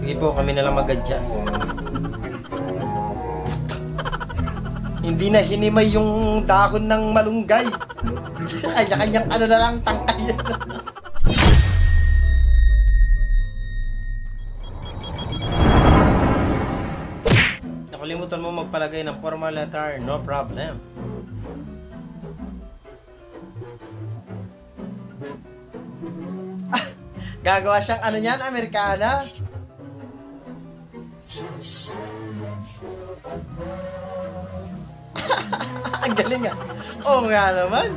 Sige po, kami na lang mag-adjust. Hindi na hinimay yung dahon ng malunggay. Kanya-kanyang ano na lang, tangkay. Nakalimutan mo magpalagay ng formal letter, no problem. Gagawa siyang ano niyan, Amerikana. Ang galing ah. Oo nga naman.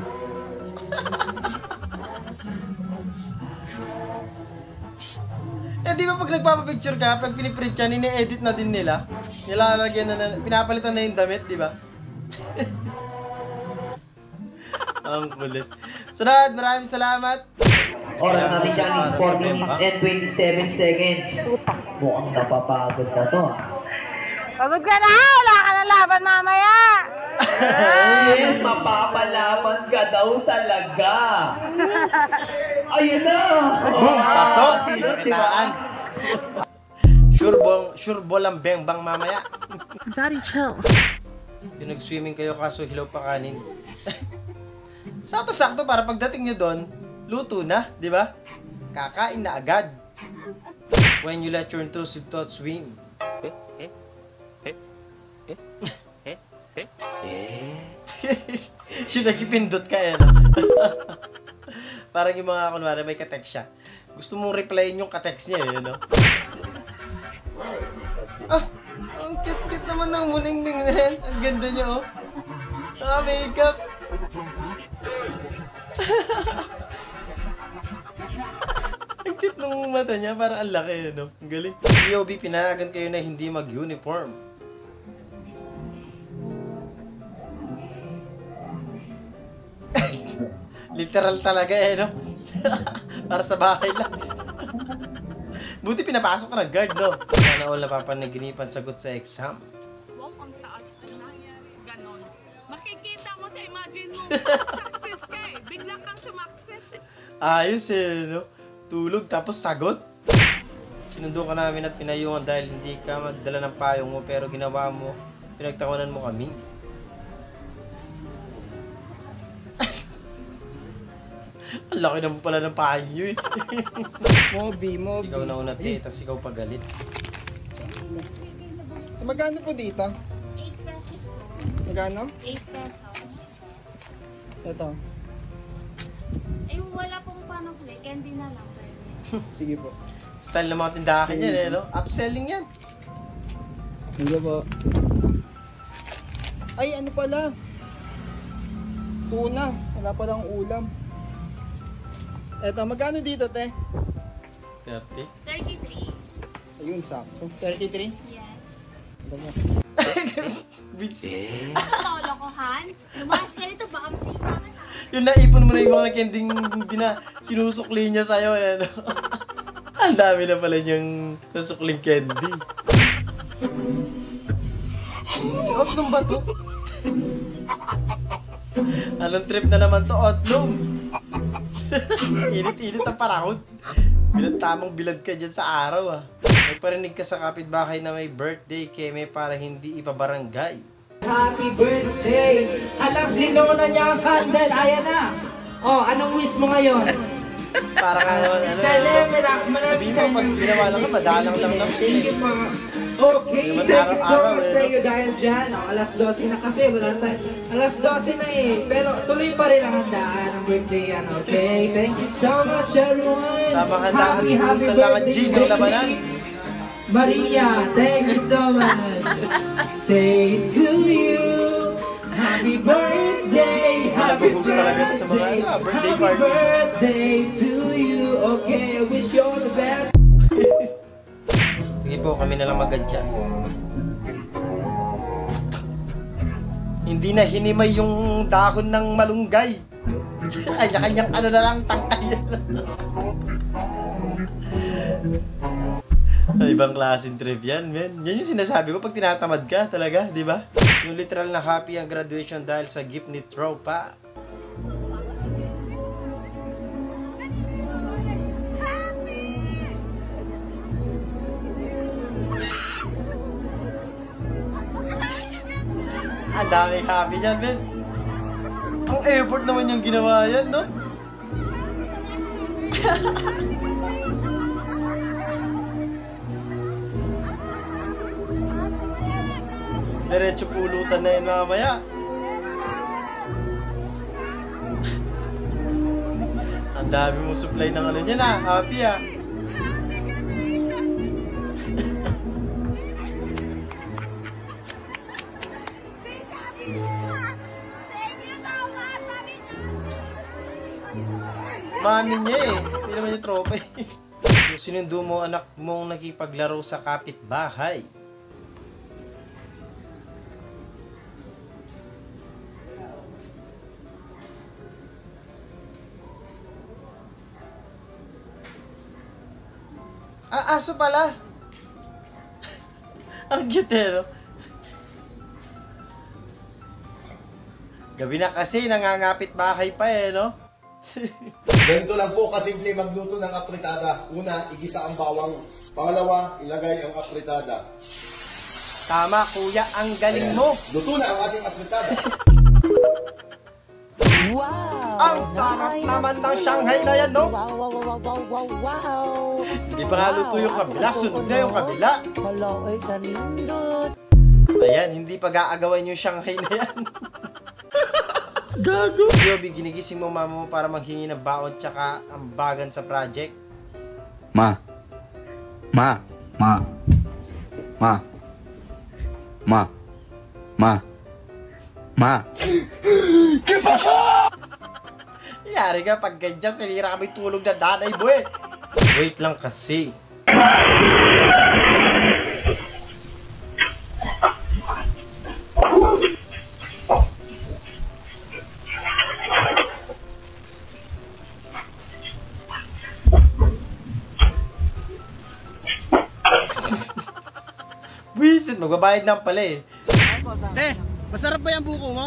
Eh di ba pag nagpapapicture ka, pag piniprint yan, ini-edit na din nila. Nilalagyan na, pinapalitan na yung damit, di ba? Ang kulit. Sunod, maraming salamat. Oras natin dyan is 40 minutes and 27 seconds. Mukhang napapagod na to. Pagod ka na! Wala ka na laban mamaya! Ay, mapapalaban ka daw talaga. Ayun na! Boom! Pasok! Nakitaan. Sure ball ang bang mamaya. Daddy, chill. Yung nag-swimming kayo kaso hilaw pa kanin. Sakto-sakto para pagdating nyo doon, luto na, di ba? Kakain na agad. When you let your intrusive thoughts win. Yung nagipindot ka eh, no? Parang yung mga kunwari may ka-text siya. Gusto mong replyin yung ka-text niya eh, no? Ah! Ang cute-cute naman ng muning-ning na yan. Ang ganda niya, oh. Naka-makeup. Ang cute ng mata niya. Parang ang laki, no? Ang galing. POB, pinayagan kayo na hindi mag-uniform. Literal talaga eh, no? Para sa bahay lang. Buti pinapasok ka ng guard, no? Sana all napapanaginipan sagot sa exam. Wow, ang taas ang nangyari. Ganon. Makikita mo sa imagine mo, success ka eh. Bigla kang sumakses eh. Ayos eh, no? Tulog tapos sagot. Sinundo ka namin at pinayungan dahil hindi ka magdala ng payong mo pero ginawa mo, pinagtawanan mo kami. Ang laki naman pala ng payong nyo eh. Moby. Ikaw na una te, tapos ikaw pagalit. Magkano po dito? 8 pesos po. Magkano? 8 pesos. Ito. Eh, wala pong panukli. Candy na lang pwede. Sige po. Style ng mga tindahan yan eh, no? Upselling yan. Sige po. Ay, ano pala? Tuna. Wala palang ulam. Eto, magkano dito, te? 30? 33. Ayun, sakto. 33? Yes. Ito mo. Bits. Tolokohan? Lumayas ka nito, baka masipa ka na. Yung naipon mo na yung mga kending sinusukli niya sa'yo, eh, no? Ang dami na pala niyang susukling candy. Si Otlum ba to? Anong trip na naman to, Otlum? Init-init ang parahon. Tamang bilad ka dyan sa araw, ah. May parinig ka sa kapitbahay na may birthday keme para hindi ipabarangay. Happy birthday! Alam, linona niya ang candle. Ayan na. Oh, anong wish mo ngayon? Para ka naman, ano, sabihin mo, pag ginawa lang ka, madalang lang naman. Thank you po. Okay, thank you so much sa iyo dahil dyan. Oh, alas 12 na kasi. Alas 12 na eh. Pero tuloy pa rin ang handaan ng birthday yan, okay? Thank you so much everyone. Happy birthday, baby. Maria, thank you so much. Day to you. Happy birthday. Happy birthday. Happy birthday to you. Okay, I wish you all the best. Sige po, kami na lang mag-adjust. Hindi na hinimay yung dahon ng malunggay. Kanya-kanyang ano na lang, tangkay. Ibang klaseng trip yan, men. Yan yung sinasabi ko pag tinatamad ka talaga, di ba? Yung literal na happy ang graduation dahil sa gift ni Tropa. Ang daming happy dyan, Ben. Ang effort naman yung ginawa yan, no? Diretso pulutan na yun mamaya. Ang dami mong supply ng ano niya na. Happy ah. Mami niya eh. Hindi naman yung tropa eh. Yung sinundo mo anak mong nakipaglaro sa kapitbahay. Ah, aso pala. Ang cute eh, no? Gabi na kasi, nangangapit bahay pa eh, no? Ganito lang po kasimple magluto ng apritada. Una, igisa ang bawang. Pangalawa, ilagay ang apritada. Tama, kuya, ang galing mo. Luto na ang ating apritada. Ang sarap naman ng Shanghai na yan, no? Hindi pa nga luto yung kabila, sunod na yung kabila. Ayan, hindi pa gaagawan yung Shanghai na yan. Gago! Yobi, ginigising mo mama mo para maghingi ng baon tsaka ambagan sa project. Ma. Ma. Ma. Ma. Ma. Ma. Ma. Yari ka, pag ganyan, sinira kami tulog na danay, boy. Wait lang kasi. Wisit, magbabayad na pala eh. Te, masarap ba yung buko mo?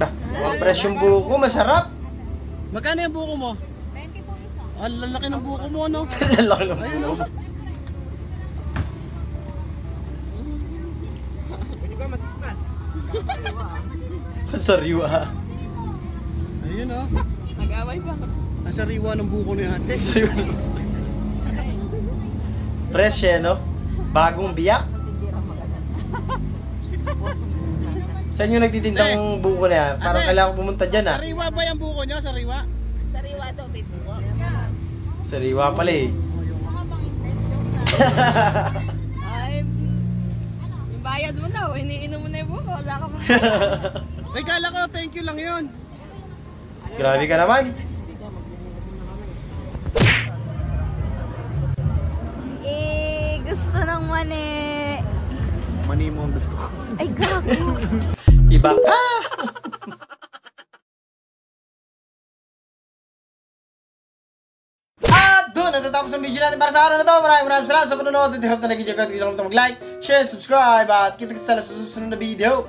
Bah, ang presyong buko, masarap. Magkano yung buko mo? 20 po isa. Ang lalaki ng buko mo, no? Lalaki ng Ayun, buko. no? Sariwa. Ayun, no? Nag-away pa. Ang sariwa ng buko ni ate. Sariwa. Fresh eh, no? Bagong biyak. Saan yung nagtitindang buko na yan? Parang Ate, kailangan ko pumunta dyan ah. Sariwa ba yung buko nyo? Sariwa? Sariwa to, babe. Sariwa pala eh. Ay, yung bayad mo daw, iniinom mo na yung buko. Wala ka pa. Ay, kala ko, thank you lang yun. Grabe ka naman. Gusto ng mani. Mani mo ang gusto ko. Ay, gago. Iba ka! At doon, natatapos ang video natin para sa araw na to. Maraming salamat sa panonood. At I hope na nag-enjoy ka. At kung mag-like, share, subscribe. At kita-kita sa susunod na video.